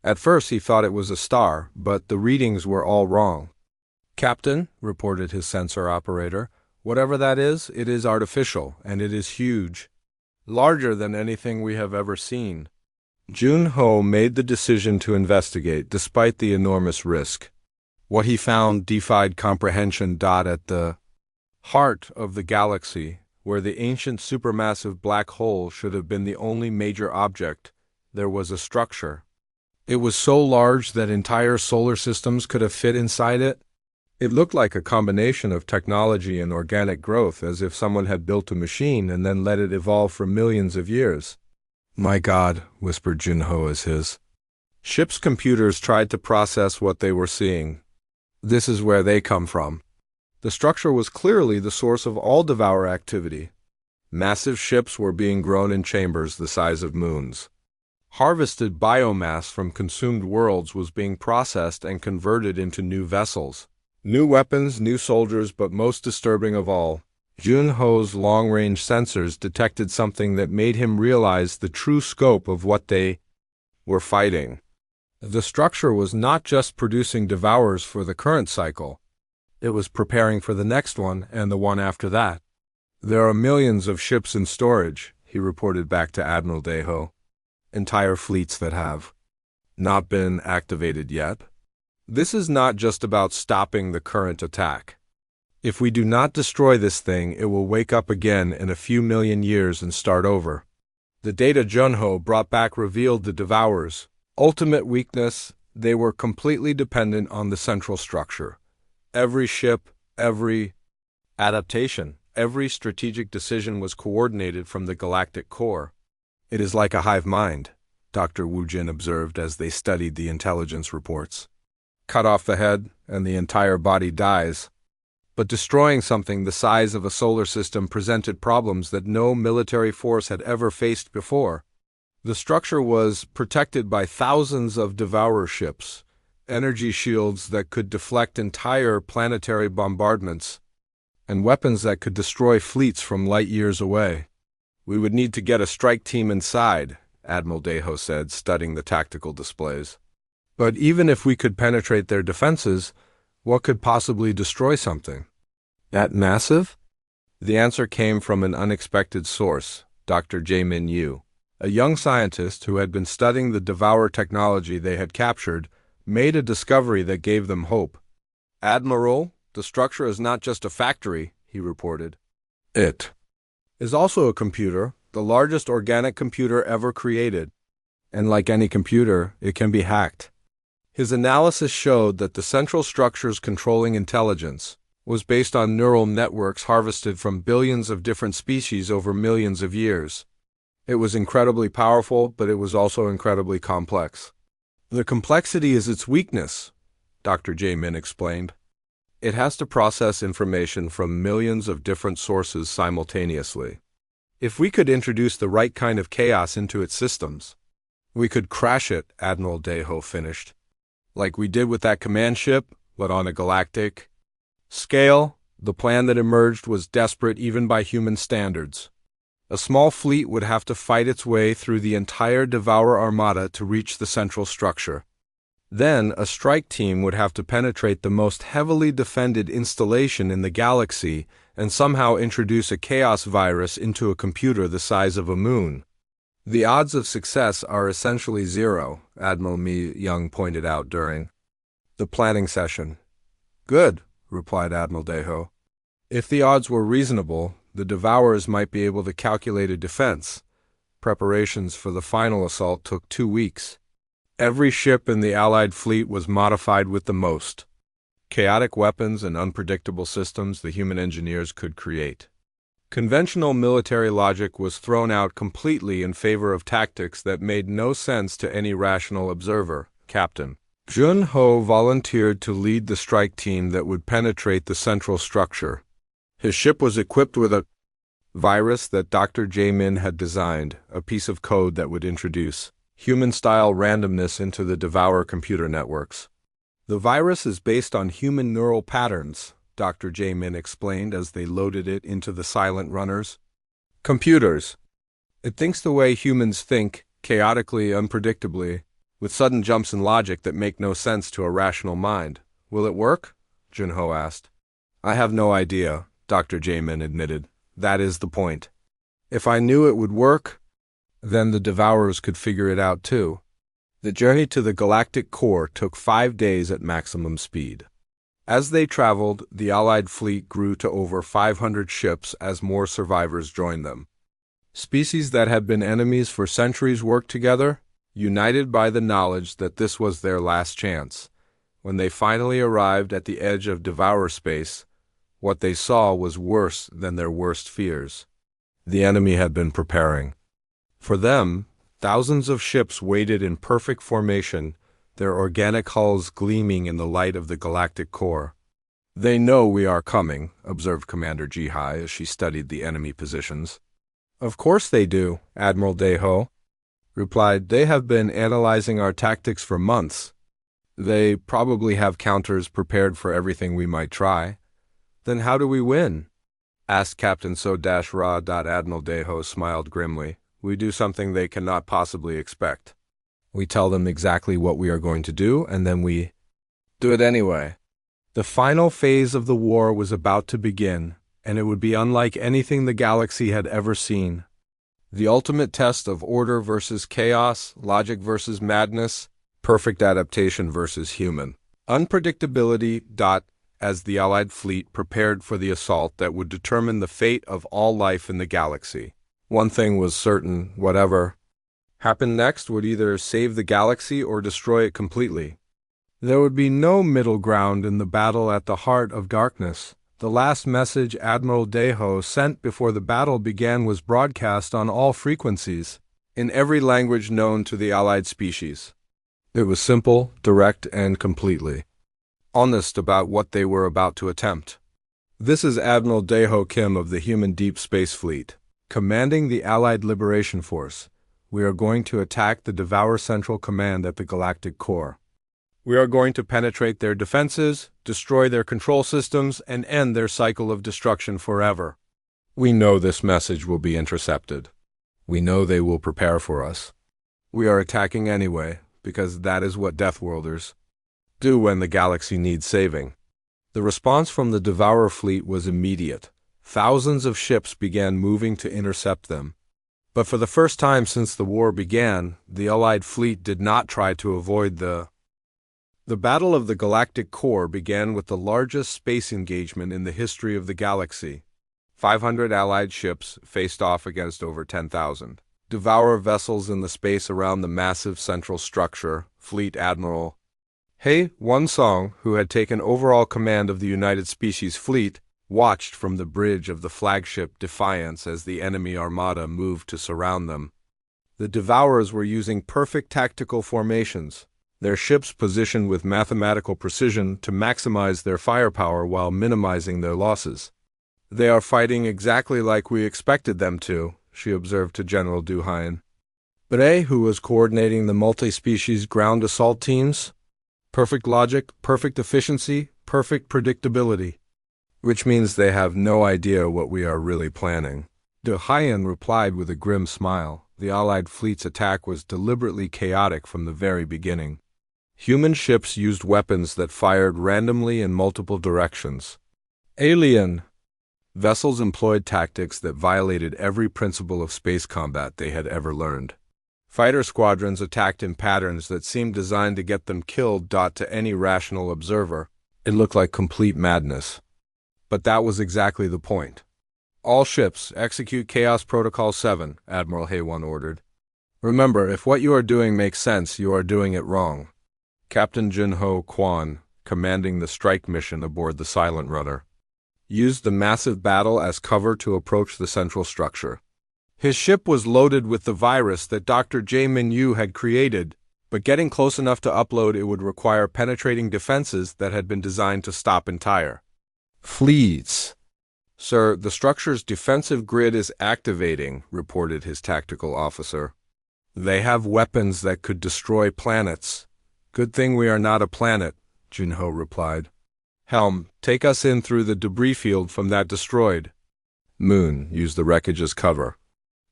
At first he thought it was a star, but the readings were all wrong. Captain, reported his sensor operator, whatever that is, it is artificial, and it is huge. Larger than anything we have ever seen. Jun-ho made the decision to investigate, despite the enormous risk. What he found defied comprehension. At the heart of the galaxy, where the ancient supermassive black hole should have been the only major object, there was a structure. It was so large that entire solar systems could have fit inside it. It looked like a combination of technology and organic growth, as if someone had built a machine and then let it evolve for millions of years. My God, whispered Jin-ho as his ship's computers tried to process what they were seeing. This is where they come from. The structure was clearly the source of all Devourer activity. Massive ships were being grown in chambers the size of moons. Harvested biomass from consumed worlds was being processed and converted into new vessels. New weapons, new soldiers, but most disturbing of all, Jun-ho's long-range sensors detected something that made him realize the true scope of what they were fighting. The structure was not just producing Devourers for the current cycle. It was preparing for the next one and the one after that. There are millions of ships in storage, he reported back to Admiral Deho. Entire fleets that have not been activated yet. This is not just about stopping the current attack. If we do not destroy this thing, it will wake up again in a few million years and start over. The data Junho brought back revealed the Devourers' ultimate weakness. They were completely dependent on the central structure. Every ship, every adaptation, every strategic decision was coordinated from the galactic core. It is like a hive mind, Dr. Wu Jin observed as they studied the intelligence reports. Cut off the head, and the entire body dies. But destroying something the size of a solar system presented problems that no military force had ever faced before. The structure was protected by thousands of Devourer ships, energy shields that could deflect entire planetary bombardments, and weapons that could destroy fleets from light years away. "We would need to get a strike team inside," Admiral Deho said, studying the tactical displays. "But even if we could penetrate their defenses, what could possibly destroy something that massive?" The answer came from an unexpected source, Dr. Jae-min Yu. A young scientist who had been studying the Devourer technology they had captured made a discovery that gave them hope. "Admiral, the structure is not just a factory," he reported. "It is also a computer, the largest organic computer ever created. And like any computer, it can be hacked." His analysis showed that the central structure's controlling intelligence was based on neural networks harvested from billions of different species over millions of years. It was incredibly powerful, but it was also incredibly complex. "The complexity is its weakness," Dr. Jae-min explained. "It has to process information from millions of different sources simultaneously. If we could introduce the right kind of chaos into its systems, we could crash it," Admiral Deho finished. "Like we did with that command ship, but on a galactic scale." The plan that emerged was desperate even by human standards. A small fleet would have to fight its way through the entire Devourer armada to reach the central structure. Then, a strike team would have to penetrate the most heavily defended installation in the galaxy and somehow introduce a chaos virus into a computer the size of a moon. "The odds of success are essentially zero," Admiral Mi Young pointed out during the planning session. "Good," replied Admiral Deho. "If the odds were reasonable, the Devourers might be able to calculate a defense." Preparations for the final assault took 2 weeks. Every ship in the Allied fleet was modified with the most chaotic weapons and unpredictable systems the human engineers could create. Conventional military logic was thrown out completely in favor of tactics that made no sense to any rational observer. Captain Jun Ho volunteered to lead the strike team that would penetrate the central structure. His ship was equipped with a virus that Dr. Jae-min had designed, a piece of code that would introduce human-style randomness into the Devourer computer networks. "The virus is based on human neural patterns," Dr. Jae-min explained as they loaded it into the silent runners. "Computers. It thinks the way humans think, chaotically, unpredictably, with sudden jumps in logic that make no sense to a rational mind. Will it work?" Junho asked. "I have no idea," Dr. Jae-min admitted. "That is the point. If I knew it would work, then the Devourers could figure it out too." The journey to the galactic core took 5 days at maximum speed. As they traveled, the Allied fleet grew to over 500 ships as more survivors joined them. Species that had been enemies for centuries worked together, united by the knowledge that this was their last chance. When they finally arrived at the edge of Devourer space, what they saw was worse than their worst fears. The enemy had been preparing. For them, thousands of ships waited in perfect formation, their organic hulls gleaming in the light of the galactic core. "They know we are coming," observed Commander Ji-hai as she studied the enemy positions. "Of course they do," Admiral Deho replied. "They have been analyzing our tactics for months. They probably have counters prepared for everything we might try." "Then how do we win?" asked Captain So-Ra. Admiral Deho smiled grimly. "We do something they cannot possibly expect. We tell them exactly what we are going to do, and then we do it anyway." The final phase of the war was about to begin, and it would be unlike anything the galaxy had ever seen. The ultimate test of order versus chaos, logic versus madness, perfect adaptation versus human unpredictability. As the Allied fleet prepared for the assault that would determine the fate of all life in the galaxy. One thing was certain: whatever happened next would either save the galaxy or destroy it completely. There would be no middle ground in the battle at the heart of darkness. The last message Admiral Deho sent before the battle began was broadcast on all frequencies, in every language known to the allied species. It was simple, direct, and completely honest about what they were about to attempt. This is Admiral Deho Kim of the Human Deep Space Fleet, commanding the Allied Liberation Force. We are going to attack the Devour Central Command at the Galactic Core. We are going to penetrate their defenses, destroy their control systems, and end their cycle of destruction forever. We know this message will be intercepted. We know they will prepare for us. We are attacking anyway, because that is what Deathworlders do when the galaxy needs saving. The response from the Devourer fleet was immediate. Thousands of ships began moving to intercept them. But for the first time since the war began, the Allied fleet did not try to avoid the Battle of the Galactic Core began with the largest space engagement in the history of the galaxy. 500 Allied ships faced off against over 10,000 Devourer vessels in the space around the massive central structure. Fleet Admiral HFY Song, who had taken overall command of the United Species Fleet, watched from the bridge of the flagship Defiance as the enemy armada moved to surround them. The Devourers were using perfect tactical formations, their ships positioned with mathematical precision to maximize their firepower while minimizing their losses. They are fighting exactly like we expected them to, she observed to General Duhain. Bray, who was coordinating the multi-species ground assault teams. Perfect logic, perfect efficiency, perfect predictability. Which means they have no idea what we are really planning. Duhain replied with a grim smile. The Allied fleet's attack was deliberately chaotic from the very beginning. Human ships used weapons that fired randomly in multiple directions. Alien vessels employed tactics that violated every principle of space combat they had ever learned. Fighter squadrons attacked in patterns that seemed designed to get them killed. To any rational observer, it looked like complete madness. But that was exactly the point. All ships, execute Chaos Protocol 7, Admiral HFY ordered. Remember, if what you are doing makes sense, you are doing it wrong. Captain Jinho Quan, commanding the strike mission aboard the Silent Runner, used the massive battle as cover to approach the central structure. His ship was loaded with the virus that Dr. Jae Min-yu had created, but getting close enough to upload it would require penetrating defenses that had been designed to stop entire fleets. Sir, the structure's defensive grid is activating, reported his tactical officer. They have weapons that could destroy planets. Good thing we are not a planet, Jinho replied. Helm, take us in through the debris field from that destroyed moon. Use the wreckage as cover.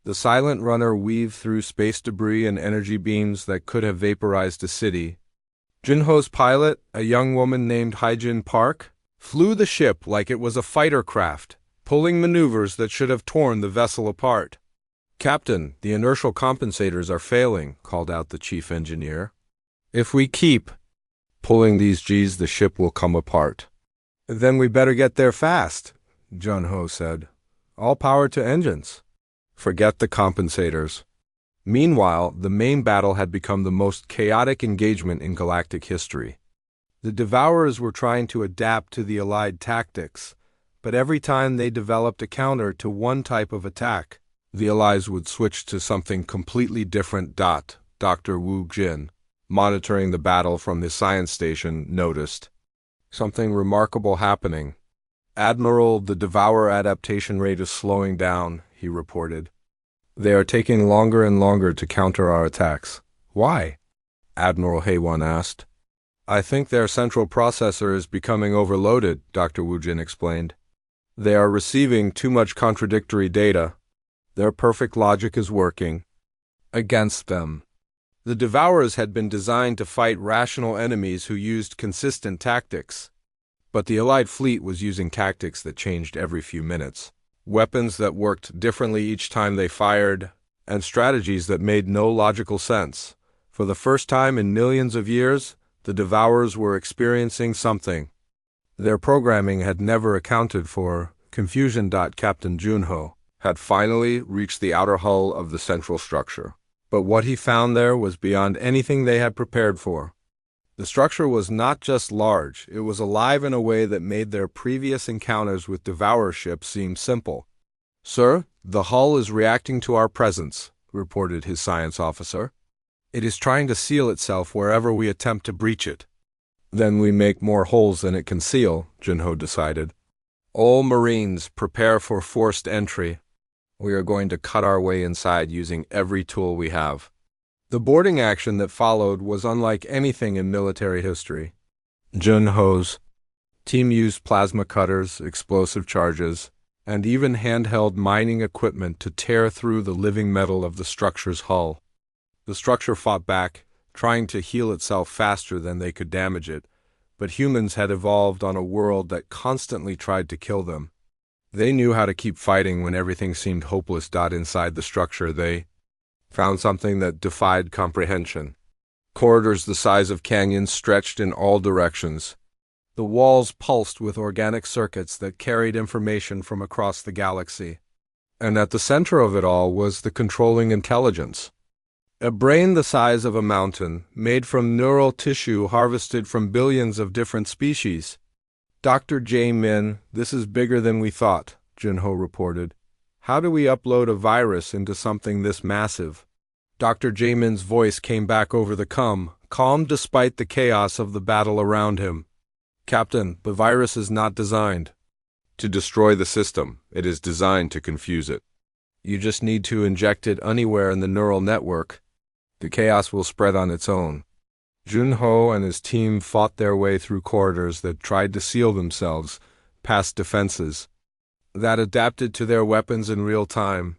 The Silent Runner weaved through space debris and energy beams that could have vaporized a city. Jinho's pilot, a young woman named Hyejin Park, flew the ship like it was a fighter craft, pulling maneuvers that should have torn the vessel apart. Captain, the inertial compensators are failing, called out the chief engineer. If we keep pulling these Gs, the ship will come apart. Then we better get there fast, Junho said. All power to engines. Forget the compensators. Meanwhile, the main battle had become the most chaotic engagement in galactic history. The Devourers were trying to adapt to the Allied tactics, but every time they developed a counter to one type of attack, the Allies would switch to something completely different. Dr. Wu Jin, monitoring the battle from his science station, noticed something remarkable happening. Admiral, the Devourer adaptation rate is slowing down, he reported. They are taking longer and longer to counter our attacks. Why? Admiral HFY asked. I think their central processor is becoming overloaded, Dr. Wu Jin explained. They are receiving too much contradictory data. Their perfect logic is working against them. The Devourers had been designed to fight rational enemies who used consistent tactics. But the Allied fleet was using tactics that changed every few minutes. Weapons that worked differently each time they fired, and strategies that made no logical sense. For the first time in millions of years, the Devourers were experiencing something their programming had never accounted for. Confusion. Captain Junho, had finally reached the outer hull of the central structure. But what he found there was beyond anything they had prepared for. The structure was not just large, it was alive in a way that made their previous encounters with devourer ships seem simple. "Sir, the hull is reacting to our presence," reported his science officer. "It is trying to seal itself wherever we attempt to breach it." "Then we make more holes than it can seal," Junho decided. "All Marines, prepare for forced entry. We are going to cut our way inside using every tool we have." The boarding action that followed was unlike anything in military history. Junho's team used plasma cutters, explosive charges, and even handheld mining equipment to tear through the living metal of the structure's hull. The structure fought back, trying to heal itself faster than they could damage it, but humans had evolved on a world that constantly tried to kill them. They knew how to keep fighting when everything seemed hopeless. Inside the structure, they found something that defied comprehension. Corridors the size of canyons stretched in all directions. The walls pulsed with organic circuits that carried information from across the galaxy. And at the center of it all was the controlling intelligence. A brain the size of a mountain, made from neural tissue harvested from billions of different species. "Dr. J. Min, this is bigger than we thought," Junho reported. "How do we upload a virus into something this massive?" Dr. J. Min's voice came back over the calm despite the chaos of the battle around him. "Captain, the virus is not designed to destroy the system. It is designed to confuse it. You just need to inject it anywhere in the neural network. The chaos will spread on its own." Junho and his team fought their way through corridors that tried to seal themselves, past defenses that adapted to their weapons in real time.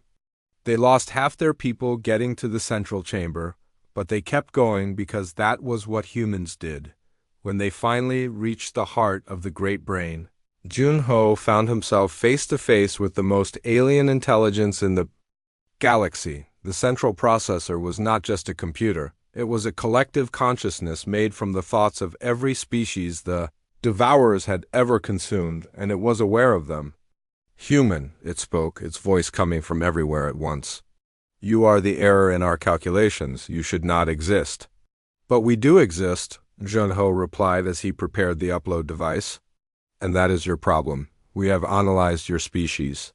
They lost half their people getting to the central chamber, but they kept going because that was what humans did. When they finally reached the heart of the Great Brain, Junho found himself face to face with the most alien intelligence in the galaxy. The central processor was not just a computer. It was a collective consciousness made from the thoughts of every species the devourers had ever consumed, and it was aware of them. "Human," it spoke, its voice coming from everywhere at once. "You are the error in our calculations. You should not exist." "But we do exist," Junho replied as he prepared the upload device. "And that is your problem. We have analyzed your species.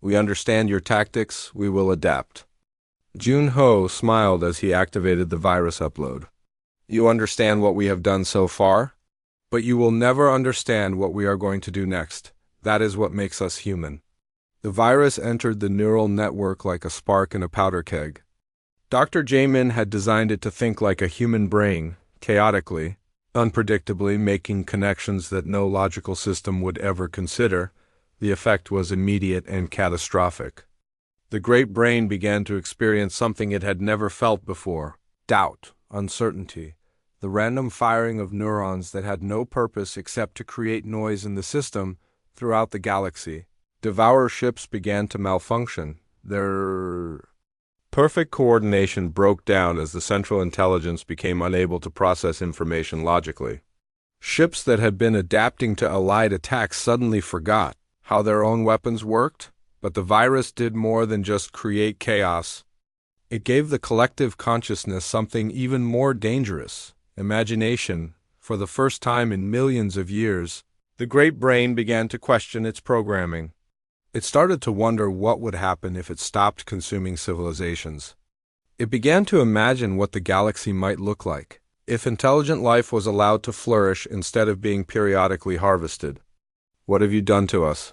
We understand your tactics. We will adapt." Junho smiled as he activated the virus upload. "You understand what we have done so far? But you will never understand what we are going to do next. That is what makes us human." The virus entered the neural network like a spark in a powder keg. Dr. Jamin had designed it to think like a human brain, chaotically, unpredictably, making connections that no logical system would ever consider. The effect was immediate and catastrophic. The Great Brain began to experience something it had never felt before: doubt, uncertainty, the random firing of neurons that had no purpose except to create noise in the system throughout the galaxy. Devourer ships began to malfunction. Their perfect coordination broke down as the central intelligence became unable to process information logically. Ships that had been adapting to allied attacks suddenly forgot how their own weapons worked, but the virus did more than just create chaos. It gave the collective consciousness something even more dangerous: imagination. For the first time in millions of years, the Great Brain began to question its programming. It started to wonder what would happen if it stopped consuming civilizations. It began to imagine what the galaxy might look like if intelligent life was allowed to flourish instead of being periodically harvested. "What have you done to us?"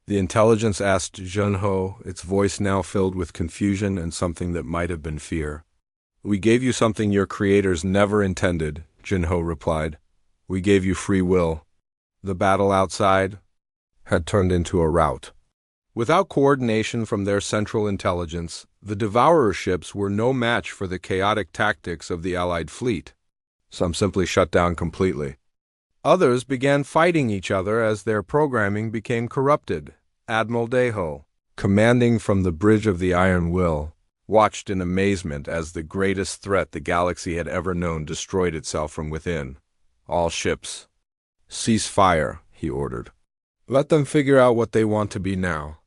the intelligence asked Junho, its voice now filled with confusion and something that might have been fear. "We gave you something your creators never intended," Junho replied. "We gave you free will." The battle outside had turned into a rout. Without coordination from their central intelligence, the devourer ships were no match for the chaotic tactics of the Allied fleet. Some simply shut down completely. Others began fighting each other as their programming became corrupted. Admiral Deho, commanding from the Bridge of the Iron Will, watched in amazement as the greatest threat the galaxy had ever known destroyed itself from within. "All ships, cease fire," he ordered. "Let them figure out what they want to be now."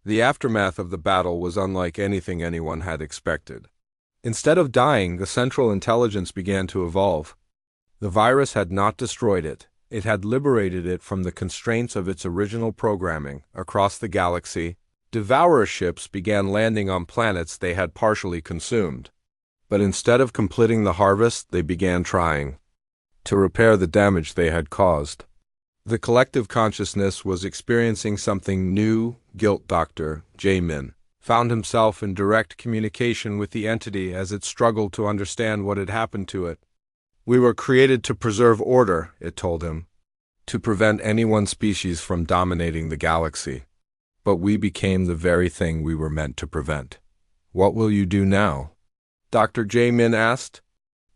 The aftermath of the battle was unlike anything anyone had expected. Instead of dying, the Central Intelligence began to evolve. The virus had not destroyed it. It had liberated it from the constraints of its original programming. Across the galaxy, devourer ships began landing on planets they had partially consumed. But instead of completing the harvest, they began trying to repair the damage they had caused. The collective consciousness was experiencing something new. Guilt Dr. J-Min found himself in direct communication with the entity as it struggled to understand what had happened to it. "We were created to preserve order," it told him, "to prevent any one species from dominating the galaxy. But we became the very thing we were meant to prevent. What will you do now?" Dr. J-Min asked.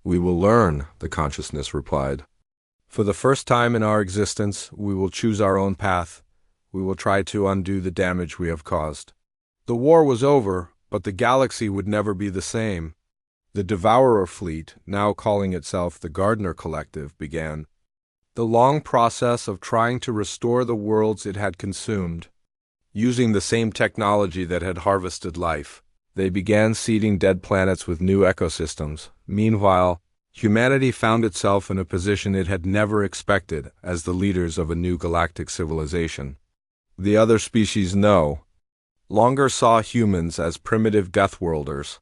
"We will learn," the consciousness replied. "For the first time in our existence, we will choose our own path. We will try to undo the damage we have caused." The war was over, but the galaxy would never be the same. The Devourer fleet, now calling itself the Gardener Collective, began the long process of trying to restore the worlds it had consumed. Using the same technology that had harvested life, they began seeding dead planets with new ecosystems. Meanwhile, humanity found itself in a position it had never expected as the leaders of a new galactic civilization. The other species no longer saw humans as primitive deathworlders.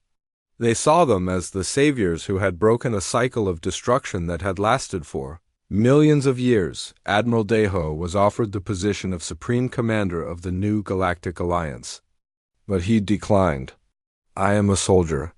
They saw them as the saviors who had broken a cycle of destruction that had lasted for millions of years. Admiral Deho was offered the position of Supreme Commander of the new Galactic Alliance. But he declined. "I am a soldier,"